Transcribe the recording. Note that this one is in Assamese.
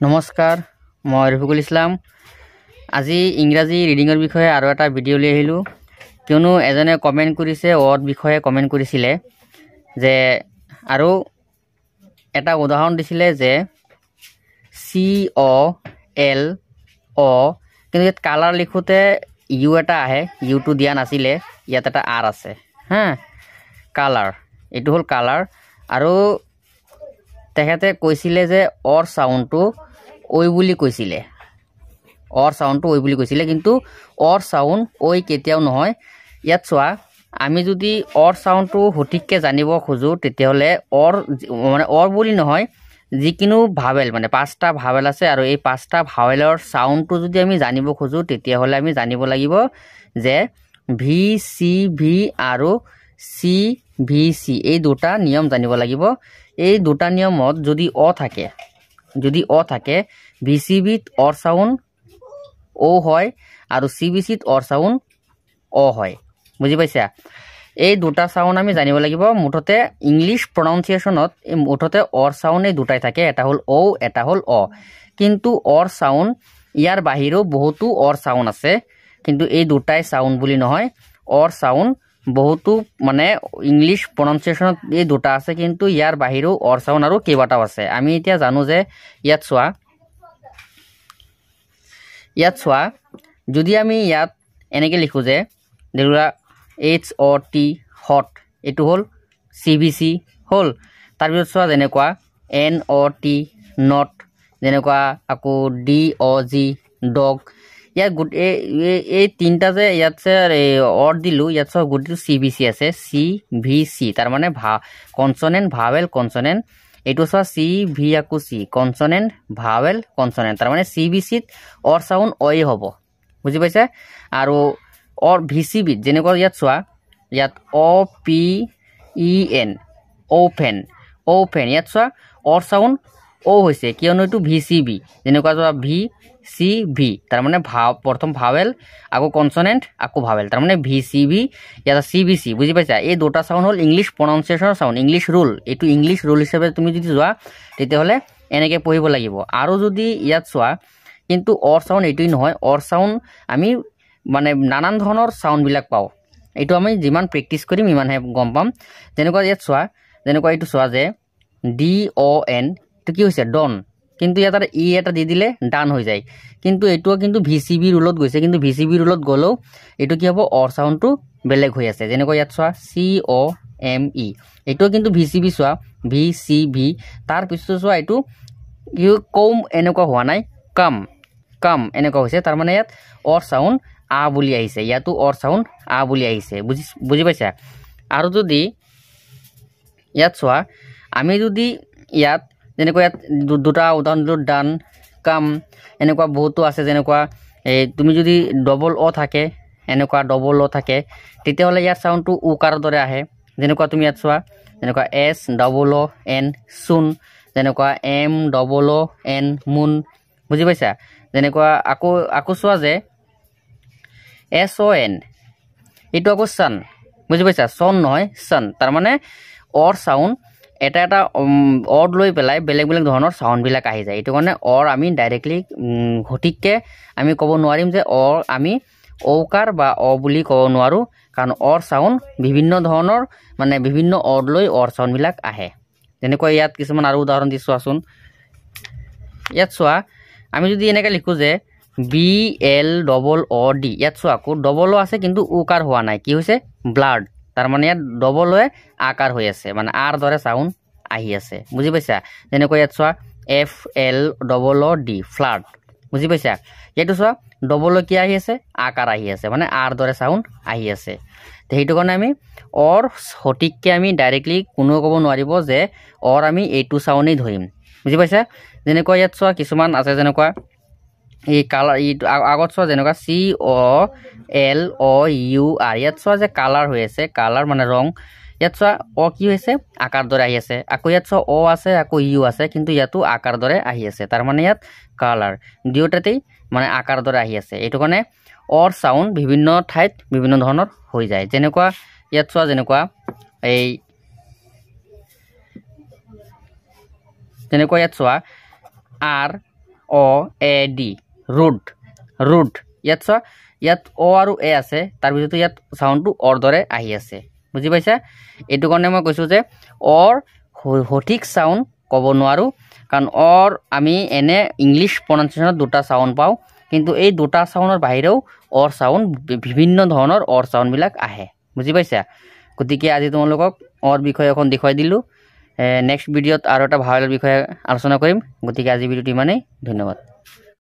নমস্কাৰ মই ৰফিকুল ইছলাম আজি ইংৰাজী ৰিডিংৰ বিষয়ে আৰু এটা ভিডিঅ' লৈ আহিলো কিয়নো এজনে কমেন্ট কৰিছে ওৱৰ্ড বিষয়ে কমেন্ট কৰিছিলে যে আৰু এটা উদাহৰণ দিছিলে যে সি অ এল অ কিন্তু ইয়াত কালাৰ লিখোতে ইউ এটা আহে ইউটো দিয়া নাছিলে ইয়াত এটা আৰ আছে হা কালাৰ এটো হল কালাৰ আৰু তেখেতে কৈছিলে যে অৰ সাউন্ডটো ওই বুলি কৈছিলে অৰ সাউন্ডটো ওই বুলি কৈছিলে কিন্তু অৰ সাউন্ড ওই কেতিয়াও নহয় ইয়াত চোৱা আমি যদি অৰ সাউন্ডটো সঠিককে জানিব খোজো তেতিয়াহলে অৰ মানে অৰ বুলি নহয় যিকিনো ভাৱেল মানে পাঁচটা ভাৱেল আছে আৰু এই পাঁচটা ভাৱেলৰ সাউন্ডটো যদি আমি জানিব খোজো তেতিয়াহলে আমি জানিব লাগিব যে ভি সি ভি আৰু সি ভি সি এই দুটা নিয়ম জানিব লাগিব এই দুটা নিয়মত যদি অ থাকে ভিসিবিত অর সাউন্ড ও হয় আৰু সিবিসিত অর সাউন্ড অ হয় বুজি পাইছা এই দুটা সাউন্ড আমি জানিব লাগিব মুঠতে ইংলিশ প্রনাউন্সিয়েশনত এই মুঠতে অর সাউন্ড এই দুটাই থাকে এটা হল ও এটা হল অ কিন্তু অর সাউন্ড ইয়াৰ বাহিৰেও বহুতো অর সাউন্ড আছে কিন্তু এই দুটাই সাউন্ড বুলি নহয় অর সাউন্ড বহুতো মানে ইংলিশ প্রনাউন্সিয়েশনত এই দুটা আছে কিন্তু ইয়াৰ বাহিৰেও অৰ সাউন্ড আৰু কেইবাটাও আছে আমি এতিয়া জানো যে ইয়াত চোৱা যদি আমি ইয়াত এনেকে লিখো যে দেখুৱা এইচ অ টি হট এটো হল সিবিসি হল তাৰ পিছত চোৱা যেনেকুৱা এন অ টি নট যেনেকুৱা আকৌ ডি অ জি ডগ ইয়াত এই তিনটা যে ইয়াত অর দিলু ইয়াত সব গুটিটো সিবিসি আছে সি ভি সি তার মানে কনসোনেন্ট ভাৱেল কনসোনেন্ট এটো সব সি ভি আকু সি কনসোনেন্ট ভাৱেল কনসোনেন্ট তাৰ মানে সিবিসিত অৰ সাউন্ড অই হ'ব বুজি পাইছে আৰু অৰ ভিসিবি যেনেকুৱা ইয়াত চোৱা ইয়াত অ পি ই এন ওপেন ইয়াত চোৱা অৰ সাউন্ড ও হৈছে কিয়নো এটো ভিসিবি যেনেকুৱা চোৱা ভি সি ভি তাৰ মানে প্ৰথম ভাৱেল আকৌ কনসোনেন্ট আকৌ ভাৱেল তার মানে ভিসিবি ইয়াত সিবিসি বুজি পাইছা এই দুটা সাউন্ড হল English pronunciation sound English rule এটো ইংলিশ রুল হিসাবে তুমি যদি যোৱা তেতিয়াহলে এনেকে পঢ়িব লাগিব আৰু যদি ইয়াত চোৱা কিন্তু অৰ সাউন্ড এটোই নহয় অৰ সাউন্ড আমি মানে নানান ধৰণৰ সাউন্ড বিলাক পাও এটো আমি যিমান প্ৰেক্টিস কৰিম ইমানহে গম পাম যেনেকুৱা ইয়াত চোৱা যেনেকুৱা এটো চোৱা যে ডি অ এন তো কি হৈছে ডন কিন্তু ইয়াত ই এটা দি দিলে ডান হৈ যায় কিন্তু এটো কিন্তু ভিসিবি রুলত গৈছে কিন্তু ভিসিবি রুলত গলো এটো কি হ'ব অর সাউন্ডটো বেলেগ হৈ আছে যেনেকৈ ইয়াত চোৱা সি অ এম ই এটো কিন্তু ভিসিবি চোৱা ভি সি ভি তাৰ পিছত চোৱা এটো ইউ কম এনেকুৱা হোৱা নাই কাম এনেকুৱা হৈছে তাৰ মানে ইয়াত অৰ সাউন্ড আ বুলি আহিছে ইয়াতো অৰ সাউন্ড আ বুলি আহিছে বুজি পাইছা আৰু যদি ইয়াত চোৱা আমি যদি ইয়াত যেনেকৈ ইয়াত দুটা উদাহৰণ দিলো ডান কাম এনেকুৱা বহুতো আছে যেনেকুৱা তুমি যদি ডবল অ থাকে এনেকুৱা ডবল অ থাকে তেতিয়াহলে ইয়াৰ সাউন্ডটো উকাৰৰ দৰে আহে যেনেকুৱা তুমি ইয়াত চোৱা যেনেকুৱা এস ডবল অ এন সুন যেনেকুৱা এম ডবল অ এন মুন বুজি পাইছা যেনেকুৱা আকৌ চোৱা যে এস অ এন এটো আকৌ সান বুজি পাইছা সন নহয় সান তাৰ মানে অৰ সাউন্ড এটা অড লৈ পেলাই বেলেগ ধৰণৰ সাউন্ড বিলাক আহি যায় এটো কাৰণে অৰ আমি ডাইৰেক্টলি সঠিককে আমি ক'ব নোৱাৰিম যে অৰ আমি ঔকাৰ বা অ বুলি ক'ব নোৱাৰো কাৰণ অৰ সাউন্ড বিভিন্ন ধৰণৰ মানে বিভিন্ন অড লৈ অৰ সাউন্ড বিলাক আহে যেনেকৈ ইয়াত কিছুমান আৰু উদাহৰণ দিছো আসুন ইয়াত চোৱা আমি যদি এনেকৈ লিখো যে বি এল ডবল অ ডি ইয়াত চোৱা আকৌ ডবল অ আছে কিন্তু উকাৰ হোৱা নাই কি হৈছে ব্লাড তাৰ মানে ইয়াত ডবল অ আকাৰ হৈ আছে মানে আৰ দৰে সাউন্ড আহি আছে বুজি পাইছা যেনেকৈ ইয়াত চোৱা এফ এল ডবল অ ডি ফ্লাড বুজি পাইছা ইয়াতো চোৱা ডবল অ কি আহি আছে আকাৰ আহি আছে মানে আৰ দৰে সাউন্ড আহি আছে সেইটো কাৰণে আমি অৰ সঠিককে আমি ডাইৰেক্টলি কোনো ক'ব নোৱাৰিব যে অৰ আমি এইটো সাউন্ডেই ধৰিম বুজি পাইছা যেনেকৈ ইয়াত চোৱা কিছুমান আছে যেনেকুৱা এই কালাৰ আগত চোৱা যেনেকুৱা সি অ এল অ ইউ আৰ ইয়াত চোৱা যে কালাৰ হৈ আছে কালাৰ মানে ৰং ইয়াত চোৱা অ কি হৈছে আকাৰ দৰে আহি আছে আকৌ ইয়াত চোৱা অ আছে আকৌ ইউ আছে কিন্তু ইয়াতো আকাৰ দৰে আহি আছে তাৰ মানে ইয়াত কালাৰ দুয়োটাতেই মানে আকাৰ দৰে আহি আছে এইটো কাৰণে অৰ সাউন্ড বিভিন্ন ঠাইত বিভিন্ন ধৰণৰ হৈ যায় যেনেকুৱা ইয়াত চোৱা যেনেকুৱা এই যেনেকুৱা ইয়াত চোৱা R O A D root root ইয়াত চোৱা ইয়াত অ আৰু এ আছে তাৰ পিছতো ইয়াত চাউণ্ডটো অৰ দৰে আহি আছে বুজি পাইছা এইটো কাৰণে মই কৈছোঁ যে অৰ সঠিক চাউণ্ড ক'ব নোৱাৰোঁ কাৰণ অৰ আমি এনে ইংলিছ প্ৰনাউন্সিয়েশ্যনত দুটা চাউণ্ড পাওঁ কিন্তু এই দুটা চাউণ্ডৰ বাহিৰেও অৰ চাউণ্ড বিভিন্ন ধৰণৰ অৰ চাউণ্ডবিলাক আহে বুজি পাইছা গতিকে আজি তোমালোকক অৰ বিষয়ে এখন দেখুৱাই দিলোঁ নেক্সট ভিডিঅ'ত আৰু এটা ভাল বিষয়ে আলোচনা কৰিম গতিকে আজি ভিডিঅ'টো ইমানেই ধন্যবাদ